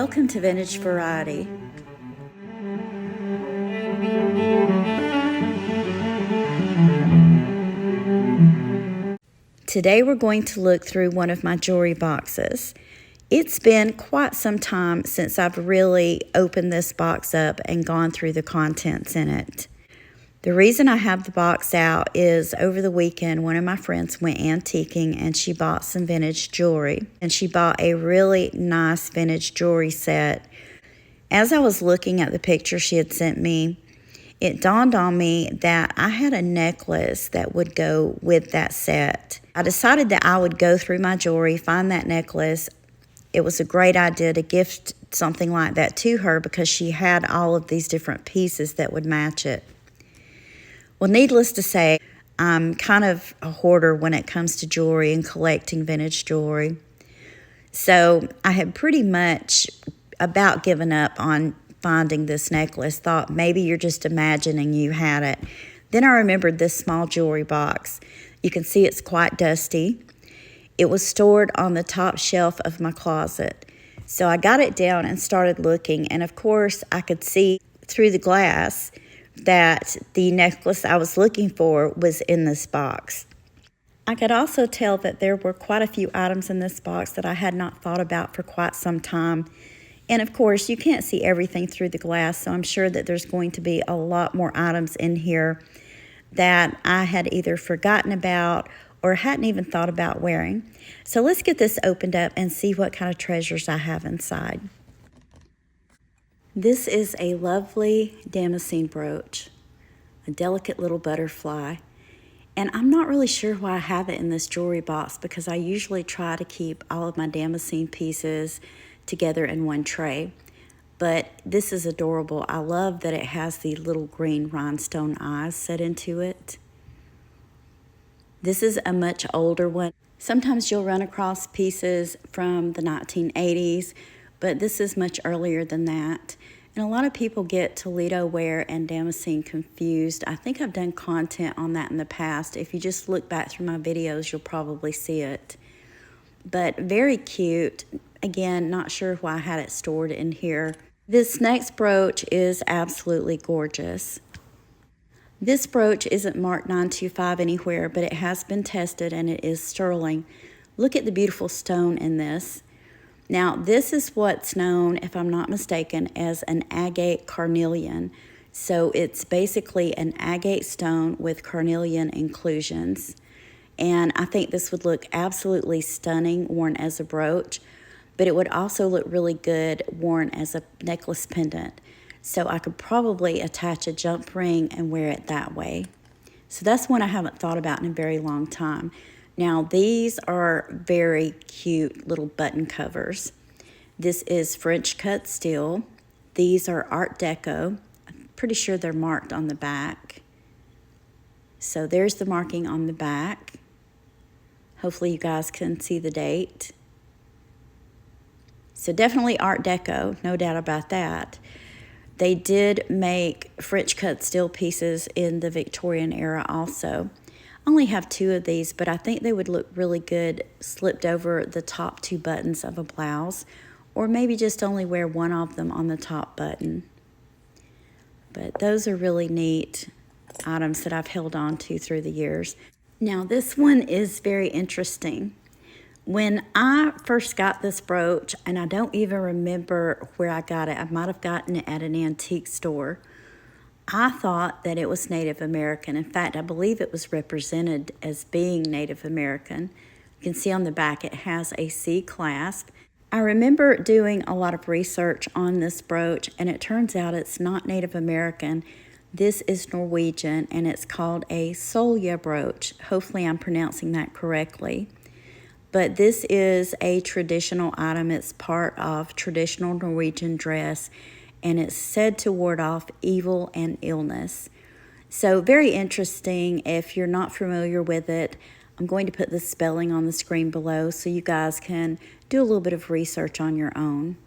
Welcome to Vintage Variety. Today we're going to look through one of my jewelry boxes. It's been quite some time since I've really opened this box up and gone through the contents in it. The reason I have the box out is over the weekend, one of my friends went antiquing and she bought some vintage jewelry. And she bought a really nice vintage jewelry set. As I was looking at the picture she had sent me, it dawned on me that I had a necklace that would go with that set. I decided that I would go through my jewelry, find that necklace. It was a great idea to gift something like that to her because she had all of these different pieces that would match it. Well, needless to say, I'm kind of a hoarder when it comes to jewelry and collecting vintage jewelry. So I had pretty much about given up on finding this necklace, thought maybe you're just imagining you had it. Then I remembered this small jewelry box. You can see it's quite dusty. It was stored on the top shelf of my closet. So I got it down and started looking, and of course I could see through the glass that the necklace I was looking for was in this box. I could also tell that there were quite a few items in this box that I had not thought about for quite some time. And of course, you can't see everything through the glass, so I'm sure that there's going to be a lot more items in here that I had either forgotten about or hadn't even thought about wearing. So let's get this opened up and see what kind of treasures I have inside. This is a lovely damascene brooch, a delicate little butterfly. And I'm not really sure why I have it in this jewelry box because I usually try to keep all of my damascene pieces together in one tray. But this is adorable. I love that it has the little green rhinestone eyes set into it. This is a much older one. Sometimes you'll run across pieces from the 1980s, but this is much earlier than that. And a lot of people get Toledo ware and damascene confused. I think I've done content on that in the past. If you just look back through my videos, you'll probably see it. But very cute. Again, not sure why I had it stored in here. This next brooch is absolutely gorgeous. This brooch isn't marked 925 anywhere, but it has been tested and it is sterling. Look at the beautiful stone in this. Now, this is what's known, if I'm not mistaken, as an agate carnelian. So it's basically an agate stone with carnelian inclusions. And I think this would look absolutely stunning worn as a brooch, but it would also look really good worn as a necklace pendant. So I could probably attach a jump ring and wear it that way. So that's one I haven't thought about in a very long time. Now, these are very cute little button covers. This is French cut steel. These are Art Deco. I'm pretty sure they're marked on the back. So there's the marking on the back. Hopefully you guys can see the date. So definitely Art Deco, no doubt about that. They did make French cut steel pieces in the Victorian era also. I only have two of these, but I think they would look really good slipped over the top two buttons of a blouse, or maybe just only wear one of them on the top button. But those are really neat items that I've held on to through the years. Now this one is very interesting. When I first got this brooch, and I don't even remember where I got it, I might have gotten it at an antique store, I thought that it was Native American. In fact, I believe it was represented as being Native American. You can see on the back it has a C clasp. I remember doing a lot of research on this brooch, and it turns out it's not Native American. This is Norwegian, and it's called a Solja brooch. Hopefully I'm pronouncing that correctly. But this is a traditional item. It's part of traditional Norwegian dress, and it's said to ward off evil and illness. So very interesting. If you're not familiar with it, I'm going to put the spelling on the screen below so you guys can do a little bit of research on your own.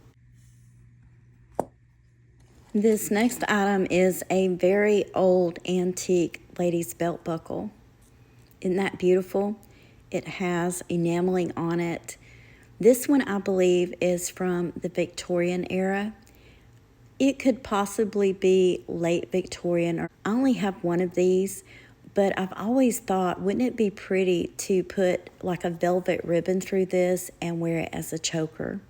This next item is a very old antique ladies belt buckle. Isn't that beautiful? It has enameling on it. This one, I believe, is from the Victorian era. It could possibly be late Victorian. I only have one of these, but I've always thought, wouldn't it be pretty to put like a velvet ribbon through this and wear it as a choker?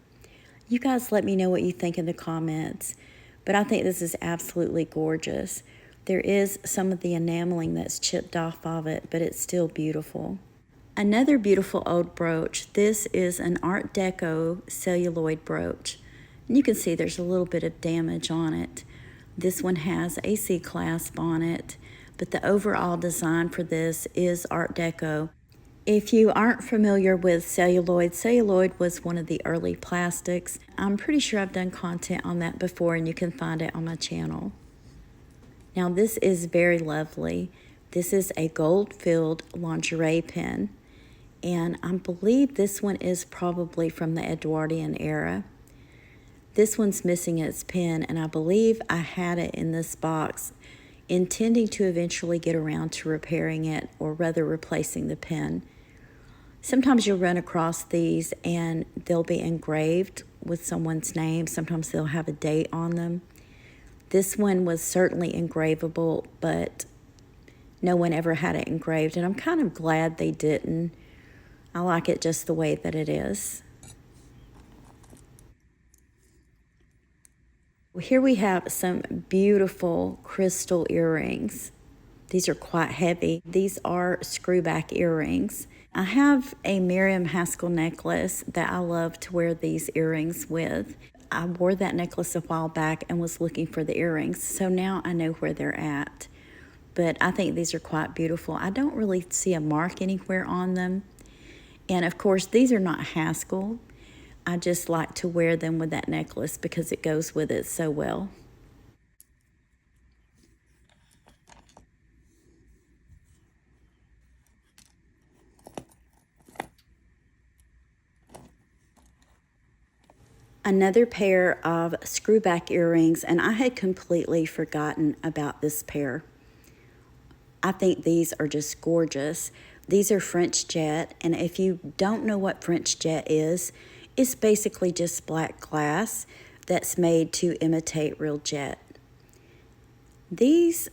You guys let me know what you think in the comments, but I think this is absolutely gorgeous. There is some of the enameling that's chipped off of it, but it's still beautiful. Another beautiful old brooch. This is an Art Deco celluloid brooch. And you can see there's a little bit of damage on it. This one has a C-clasp on it, but the overall design for this is Art Deco. If you aren't familiar with celluloid, celluloid was one of the early plastics. I'm pretty sure I've done content on that before, and you can find it on my channel. Now this is very lovely. This is a gold-filled lingerie pin, and I believe this one is probably from the Edwardian era. This one's missing its pin, and I believe I had it in this box, intending to eventually get around to repairing it, or rather replacing the pin. Sometimes you'll run across these and they'll be engraved with someone's name. Sometimes they'll have a date on them. This one was certainly engravable, but no one ever had it engraved, and I'm kind of glad they didn't. I like it just the way that it is. Here we have some beautiful crystal earrings. These are quite heavy. These are screwback earrings. I have a Miriam Haskell necklace that I love to wear these earrings with. I wore that necklace a while back and was looking for the earrings, so now I know where they're at. But I think these are quite beautiful. I don't really see a mark anywhere on them. And of course, these are not Haskell. I just like to wear them with that necklace because it goes with it so well. Another pair of screwback earrings, and I had completely forgotten about this pair. I think these are just gorgeous. These are French jet, and if you don't know what French jet is, it's basically just black glass that's made to imitate real jet. These,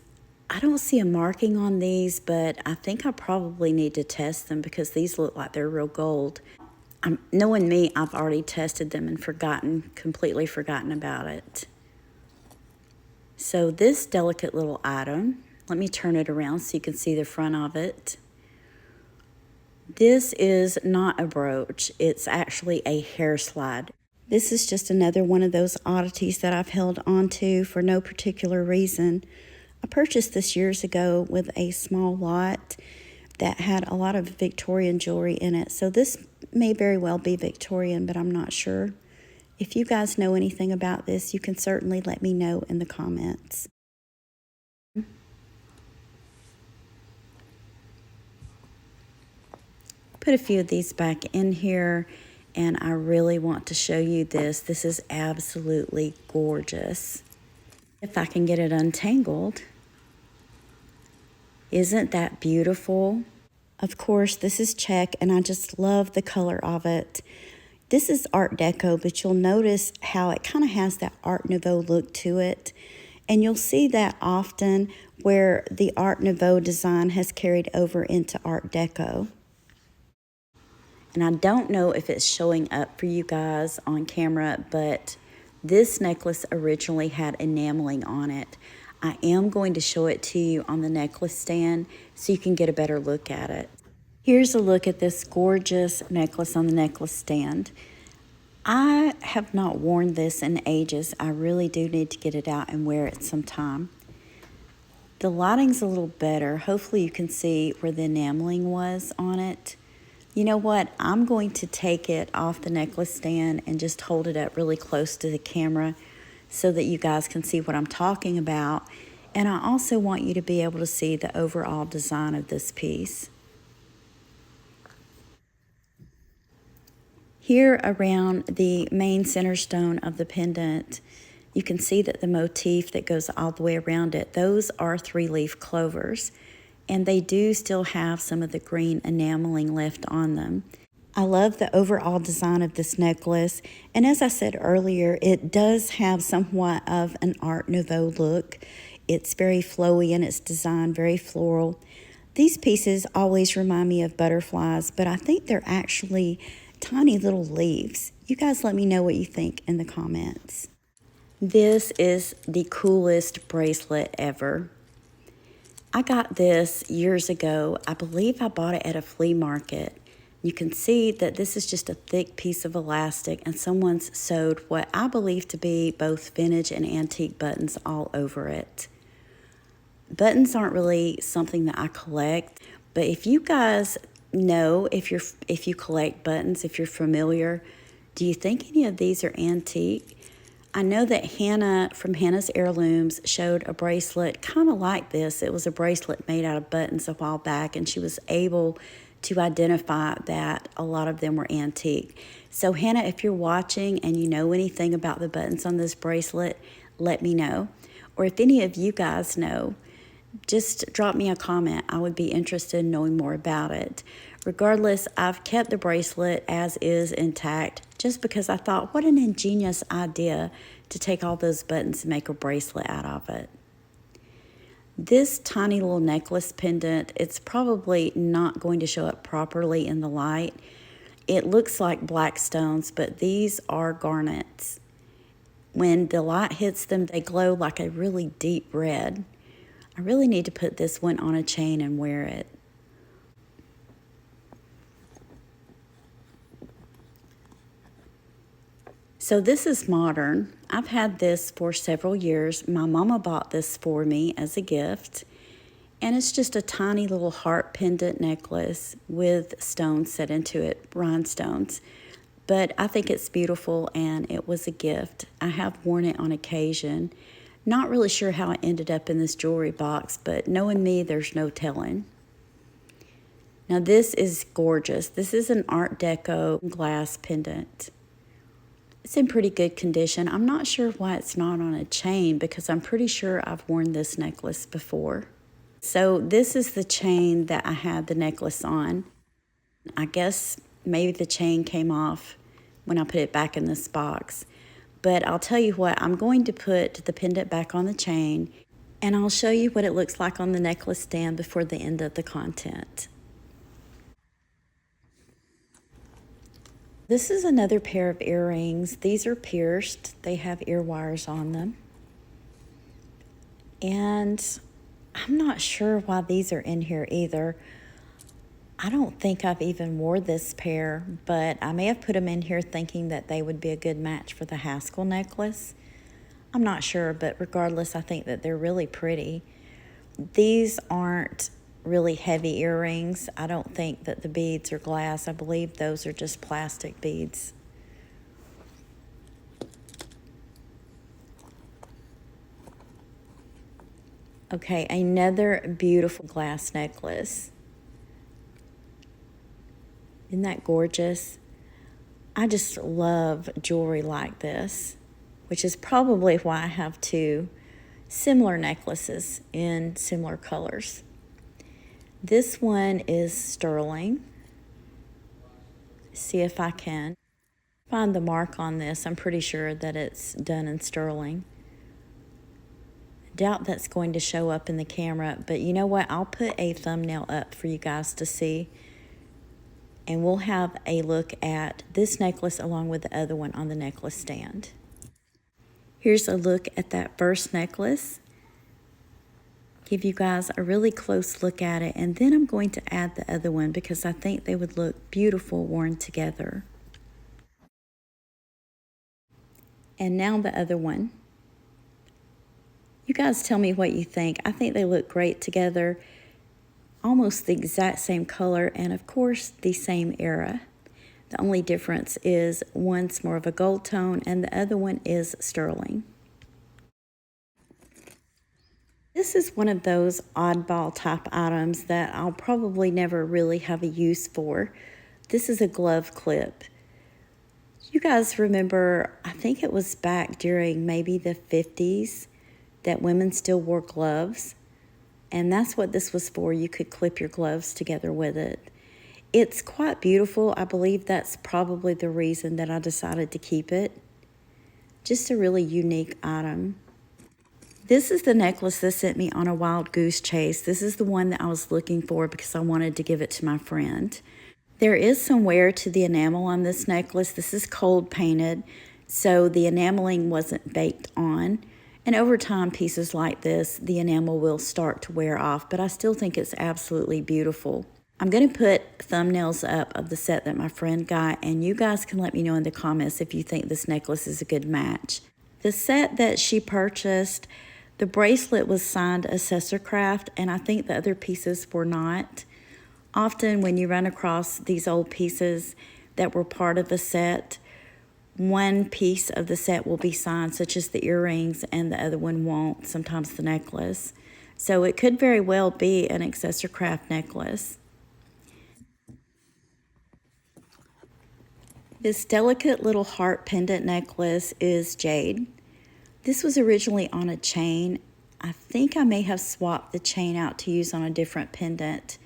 I don't see a marking on these, but I think I probably need to test them because these look like they're real gold. Knowing me, I've already tested them and completely forgotten about it. So this delicate little item, let me turn it around so you can see the front of it. This is not a brooch, it's actually a hair slide. This is just another one of those oddities that I've held onto for no particular reason. I purchased this years ago with a small lot that had a lot of Victorian jewelry in it. So this may very well be Victorian, but I'm not sure. If you guys know anything about this, you can certainly let me know in the comments. Put a few of these back in here, and I really want to show you this. This is absolutely gorgeous. If I can get it untangled. Isn't that beautiful? Of course, this is check, and I just love the color of it. This is Art Deco, but you'll notice how it kind of has that Art Nouveau look to it. And you'll see that often where the Art Nouveau design has carried over into Art Deco. And I don't know if it's showing up for you guys on camera, but this necklace originally had enameling on it. I am going to show it to you on the necklace stand so you can get a better look at it. Here's a look at this gorgeous necklace on the necklace stand. I have not worn this in ages. I really do need to get it out and wear it sometime. The lighting's a little better. Hopefully you can see where the enameling was on it. You know what? I'm going to take it off the necklace stand and just hold it up really close to the camera so that you guys can see what I'm talking about. And I also want you to be able to see the overall design of this piece. Here around the main center stone of the pendant, you can see that the motif that goes all the way around it, those are 3-leaf clovers. And they do still have some of the green enameling left on them. I love the overall design of this necklace, and as I said earlier, it does have somewhat of an Art Nouveau look. It's very flowy in its design, very floral. These pieces always remind me of butterflies, but I think they're actually tiny little leaves. You guys let me know what you think in the comments. This is the coolest bracelet ever. I got this years ago. I believe I bought it at a flea market. You can see that this is just a thick piece of elastic and someone's sewed what I believe to be both vintage and antique buttons all over it. Buttons aren't really something that I collect, but if you guys know, if you collect buttons, if you're familiar, do you think any of these are antique? I know that Hannah from Hannah's Heirlooms showed a bracelet kind of like this. It was a bracelet made out of buttons a while back, and she was able to identify that a lot of them were antique. So Hannah, if you're watching and you know anything about the buttons on this bracelet, let me know. Or if any of you guys know, just drop me a comment. I would be interested in knowing more about it. Regardless, I've kept the bracelet as is intact just because I thought, what an ingenious idea to take all those buttons and make a bracelet out of it. This tiny little necklace pendant, it's probably not going to show up properly in the light. It looks like black stones, but these are garnets. When the light hits them, they glow like a really deep red. I really need to put this one on a chain and wear it. So this is modern. I've had this for several years. My mama bought this for me as a gift. And it's just a tiny little heart pendant necklace with stones set into it, rhinestones. But I think it's beautiful and it was a gift. I have worn it on occasion. Not really sure how it ended up in this jewelry box, but knowing me, there's no telling. Now this is gorgeous. This is an Art Deco glass pendant. It's in pretty good condition. I'm not sure why it's not on a chain because I'm pretty sure I've worn this necklace before. So this is the chain that I had the necklace on. I guess maybe the chain came off when I put it back in this box. But I'll tell you what, I'm going to put the pendant back on the chain and I'll show you what it looks like on the necklace stand before the end of the content. This is another pair of earrings. These are pierced. They have ear wires on them. And I'm not sure why these are in here either. I don't think I've even wore this pair, but I may have put them in here thinking that they would be a good match for the Haskell necklace. I'm not sure, but regardless, I think that they're really pretty. These aren't really heavy earrings. I don't think that the beads are glass. I believe those are just plastic beads. Okay, another beautiful glass necklace. Isn't that gorgeous? I just love jewelry like this, which is probably why I have two similar necklaces in similar colors. This one is sterling. See if I can find the mark on this. I'm pretty sure that it's done in sterling. Doubt that's going to show up in the camera, but you know what? I'll put a thumbnail up for you guys to see. And we'll have a look at this necklace along with the other one on the necklace stand. Here's a look at that first necklace. Give you guys a really close look at it, and then I'm going to add the other one because I think they would look beautiful worn together. And now the other one. You guys tell me what you think. I think they look great together. Almost the exact same color and of course the same era. The only difference is one's more of a gold tone and the other one is sterling. This is one of those oddball type items that I'll probably never really have a use for. This is a glove clip. You guys remember, I think it was back during maybe the 50s that women still wore gloves. And that's what this was for. You could clip your gloves together with it. It's quite beautiful. I believe that's probably the reason that I decided to keep it. Just a really unique item. This is the necklace that sent me on a wild goose chase. This is the one that I was looking for because I wanted to give it to my friend. There is some wear to the enamel on this necklace. This is cold painted, so the enameling wasn't baked on. And over time, pieces like this, the enamel will start to wear off, but I still think it's absolutely beautiful. I'm going to put thumbnails up of the set that my friend got, and you guys can let me know in the comments if you think this necklace is a good match. The set that she purchased, the bracelet was signed Assessor Craft, and I think the other pieces were not. Often when you run across these old pieces that were part of a set, one piece of the set will be signed, such as the earrings, and the other one won't, sometimes the necklace. So it could very well be an Assessor Craft necklace. This delicate little heart pendant necklace is jade. This was originally on a chain. I think I may have swapped the chain out to use on a different pendant.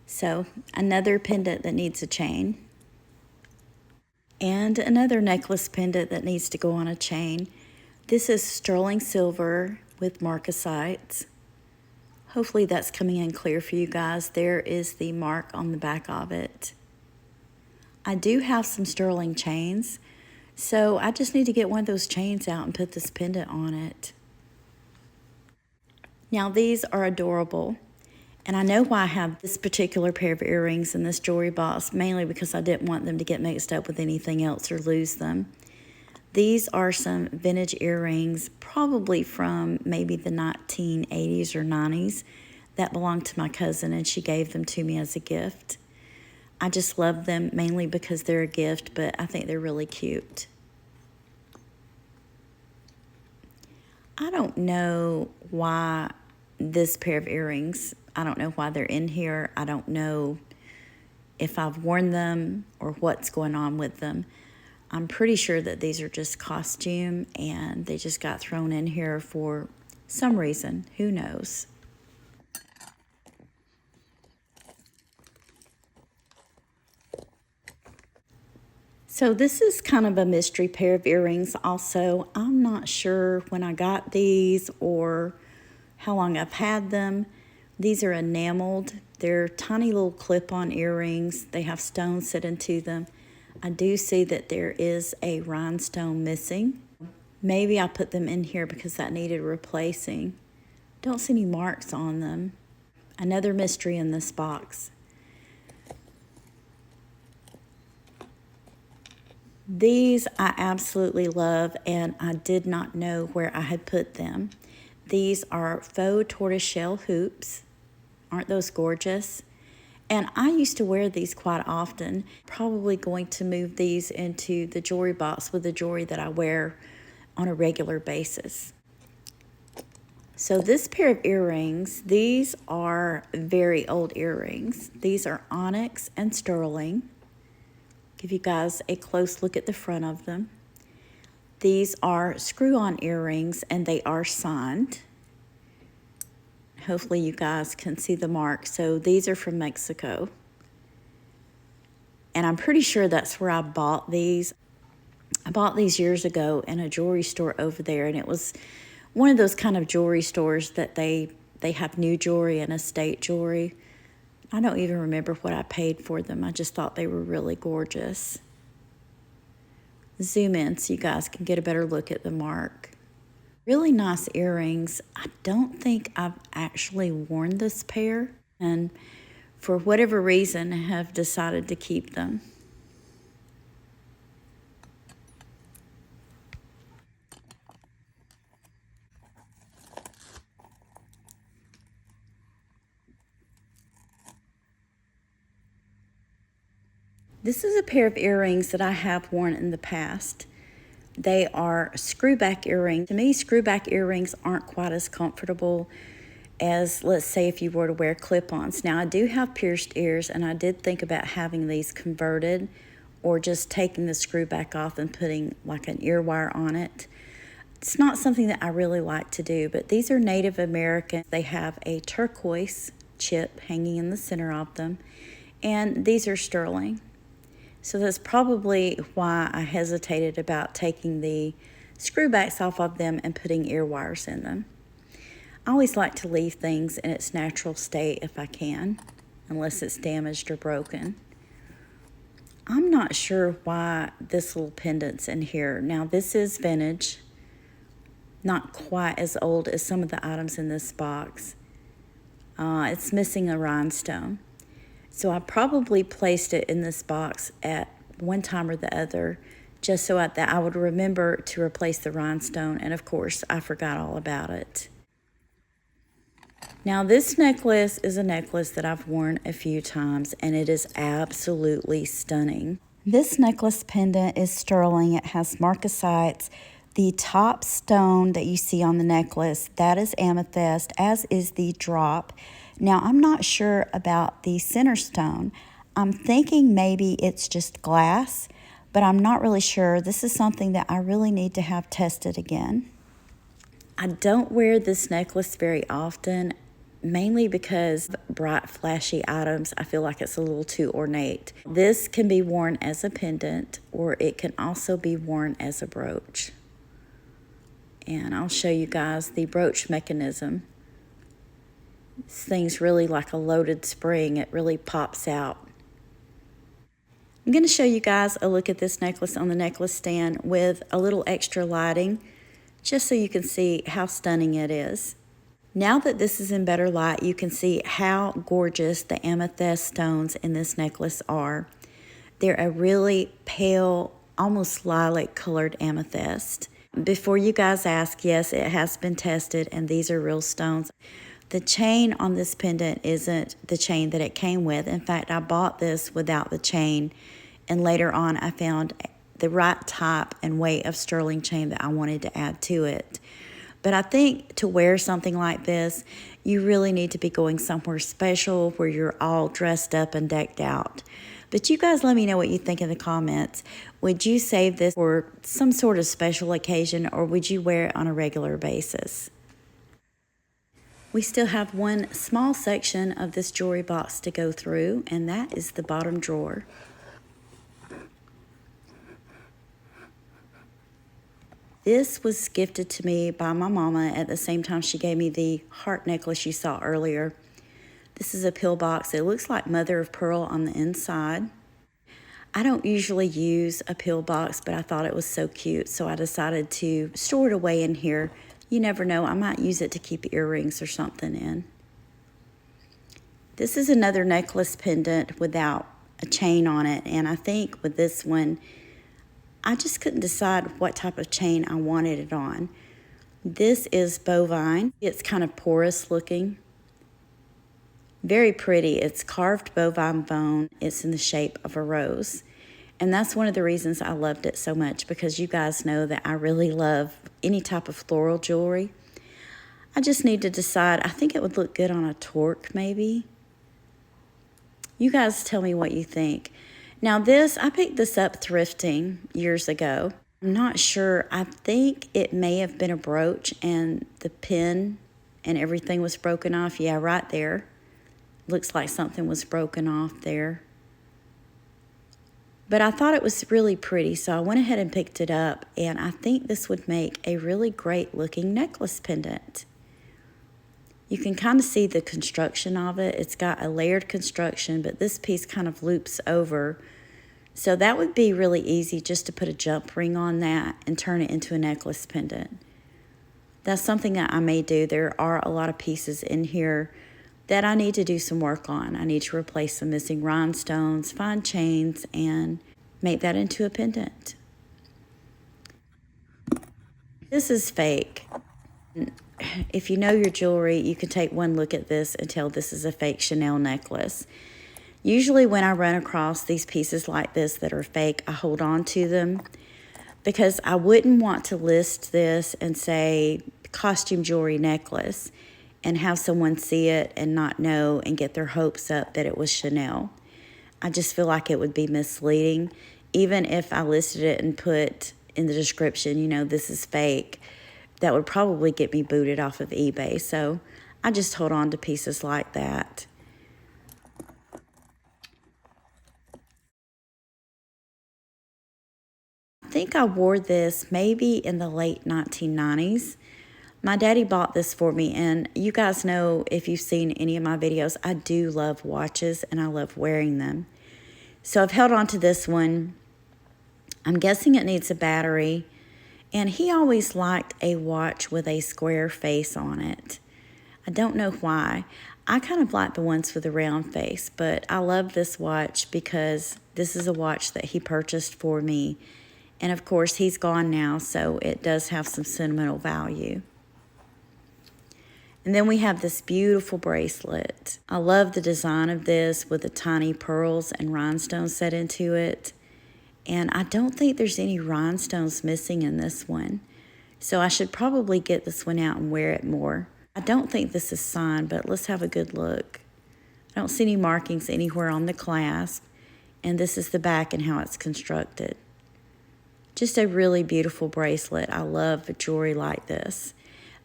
So another pendant that needs a chain. And another necklace pendant that needs to go on a chain. This is sterling silver with marcasites. Hopefully that's coming in clear for you guys. There is the mark on the back of it. I do have some sterling chains, so I just need to get one of those chains out and put this pendant on it. Now these are adorable, and I know why I have this particular pair of earrings in this jewelry box, mainly because I didn't want them to get mixed up with anything else or lose them. These are some vintage earrings, probably from maybe the 1980s or 90s, that belonged to my cousin, and she gave them to me as a gift. I just love them mainly because they're a gift, but I think they're really cute. I don't know why this pair of earrings, I don't know why they're in here. I don't know if I've worn them or what's going on with them. I'm pretty sure that these are just costume and they just got thrown in here for some reason. Who knows? So this is kind of a mystery pair of earrings also. I'm not sure when I got these or how long I've had them. These are enameled. They're tiny little clip-on earrings. They have stones set into them. I do see that there is a rhinestone missing. Maybe I put them in here because that needed replacing. Don't see any marks on them. Another mystery in this box. These I absolutely love, and I did not know where I had put them. These are faux tortoiseshell hoops. Aren't those gorgeous? And I used to wear these quite often. Probably going to move these into the jewelry box with the jewelry that I wear on a regular basis. So this pair of earrings, these are very old earrings. These are onyx and sterling. Give you guys a close look at the front of them. These are screw-on earrings and they are signed. Hopefully you guys can see the mark. So these are from Mexico. And I'm pretty sure that's where I bought these. I bought these years ago in a jewelry store over there, and it was one of those kind of jewelry stores that they have new jewelry and estate jewelry. I don't even remember what I paid for them. I just thought they were really gorgeous. Zoom in so you guys can get a better look at the mark. Really nice earrings. I don't think I've actually worn this pair, and for whatever reason have decided to keep them. This is a pair of earrings that I have worn in the past. They are screwback earrings. To me, screwback earrings aren't quite as comfortable as, let's say, if you were to wear clip-ons. Now, I do have pierced ears, and I did think about having these converted or just taking the screw back off and putting like an ear wire on it. It's not something that I really like to do, but these are Native American. They have a turquoise chip hanging in the center of them. And these are sterling. So that's probably why I hesitated about taking the screw backs off of them and putting ear wires in them. I always like to leave things in its natural state if I can, unless it's damaged or broken. I'm not sure why this little pendant's in here. Now this is vintage, not quite as old as some of the items in this box. It's missing a rhinestone. So I probably placed it in this box at one time or the other, just so that I would remember to replace the rhinestone, and of course I forgot all about it. Now this necklace is a necklace that I've worn a few times, and it is absolutely stunning. This necklace pendant is sterling. It has marcasites. The top stone that you see on the necklace, that is amethyst, as is the drop. Now, I'm not sure about the center stone. I'm thinking maybe it's just glass, but I'm not really sure. This is something that I really need to have tested again. I don't wear this necklace very often, mainly because bright, flashy items, I feel like it's a little too ornate. This can be worn as a pendant, or it can also be worn as a brooch. And I'll show you guys the brooch mechanism. This thing's really like a loaded spring. It really pops out. I'm going to show you guys a look at this necklace on the necklace stand with a little extra lighting, just so you can see how stunning it is. Now that this is in better light, you can see how gorgeous the amethyst stones in this necklace are. They're a really pale, almost lilac colored amethyst. Before you guys ask, yes, it has been tested, and these are real stones. The chain on this pendant isn't the chain that it came with. In fact, I bought this without the chain, and later on I found the right type and weight of sterling chain that I wanted to add to it. But I think to wear something like this, you really need to be going somewhere special where you're all dressed up and decked out. But you guys let me know what you think in the comments. Would you save this for some sort of special occasion, or would you wear it on a regular basis? We still have one small section of this jewelry box to go through, and that is the bottom drawer. This was gifted to me by my mama at the same time she gave me the heart necklace you saw earlier. This is a pill box. It looks like mother of pearl on the inside. I don't usually use a pill box, but I thought it was so cute, so I decided to store it away in here. You never know, I might use it to keep earrings or something in. This is another necklace pendant without a chain on it, and I think with this one, I just couldn't decide what type of chain I wanted it on. This is bovine. It's kind of porous looking. Very pretty. It's carved bovine bone. It's in the shape of a rose. And that's one of the reasons I loved it so much, because you guys know that I really love any type of floral jewelry. I just need to decide. I think it would look good on a torque maybe. You guys tell me what you think. Now this, I picked this up thrifting years ago. I'm not sure. I think it may have been a brooch and the pin and everything was broken off. Yeah, right there. Looks like something was broken off there. But I thought it was really pretty, so I went ahead and picked it up, and I think this would make a really great looking necklace pendant. You can kind of see the construction of it. It's got a layered construction, but this piece kind of loops over. So that would be really easy, just to put a jump ring on that and turn it into a necklace pendant. That's something that I may do. There are a lot of pieces in here that I need to do some work on. I need to replace some missing rhinestones, find chains, and make that into a pendant. This is fake. If you know your jewelry, you can take one look at this and tell this is a fake Chanel necklace. Usually when I run across these pieces like this that are fake, I hold on to them because I wouldn't want to list this and say costume jewelry necklace and have someone see it and not know and get their hopes up that it was Chanel. I just feel like it would be misleading. Even if I listed it and put in the description, you know, this is fake, that would probably get me booted off of eBay. So I just hold on to pieces like that. think I wore this maybe in the late 1990s. My daddy bought this for me, and you guys know, if you've seen any of my videos, I do love watches and I love wearing them. So I've held on to this one. I'm guessing it needs a battery, and he always liked a watch with a square face on it. I don't know why. I kind of like the ones with the round face, but I love this watch because this is a watch that he purchased for me. And of course, he's gone now, so it does have some sentimental value. And then we have this beautiful bracelet. I love the design of this with the tiny pearls and rhinestones set into it. And I don't think there's any rhinestones missing in this one. So I should probably get this one out and wear it more. I don't think this is signed, but let's have a good look. I don't see any markings anywhere on the clasp. And this is the back and how it's constructed. Just a really beautiful bracelet. I love jewelry like this.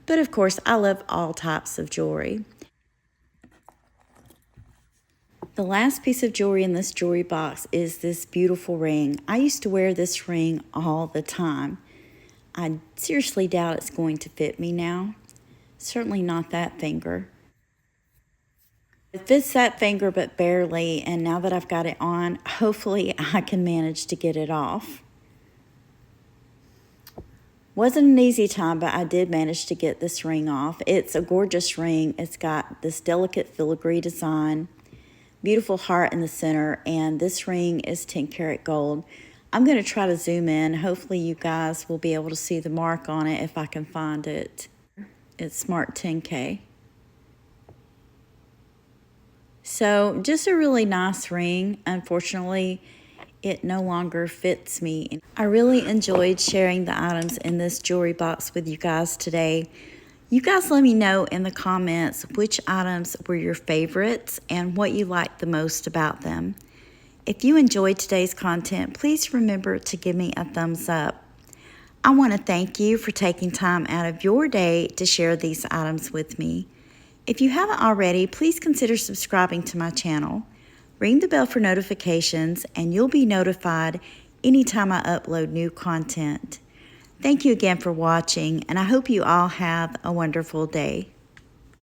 But of course, I love all types of jewelry. The last piece of jewelry in this jewelry box is this beautiful ring. I used to wear this ring all the time. I seriously doubt it's going to fit me now. Certainly not that finger. It fits that finger, but barely, and now that I've got it on, hopefully I can manage to get it off. Wasn't an easy time, but I did manage to get this ring off. It's a gorgeous ring. It's got this delicate filigree design, beautiful heart in the center, and this ring is 10 karat gold. I'm going to try to zoom in. Hopefully you guys will be able to see the mark on it if I can find it. It's marked 10K. So just a really nice ring. Unfortunately, it no longer fits me. I really enjoyed sharing the items in this jewelry box with you guys today. You guys let me know in the comments which items were your favorites and what you liked the most about them. If you enjoyed today's content, please remember to give me a thumbs up. I want to thank you for taking time out of your day to share these items with me. If you haven't already, please consider subscribing to my channel. Ring the bell for notifications, and you'll be notified anytime I upload new content. Thank you again for watching, and I hope you all have a wonderful day.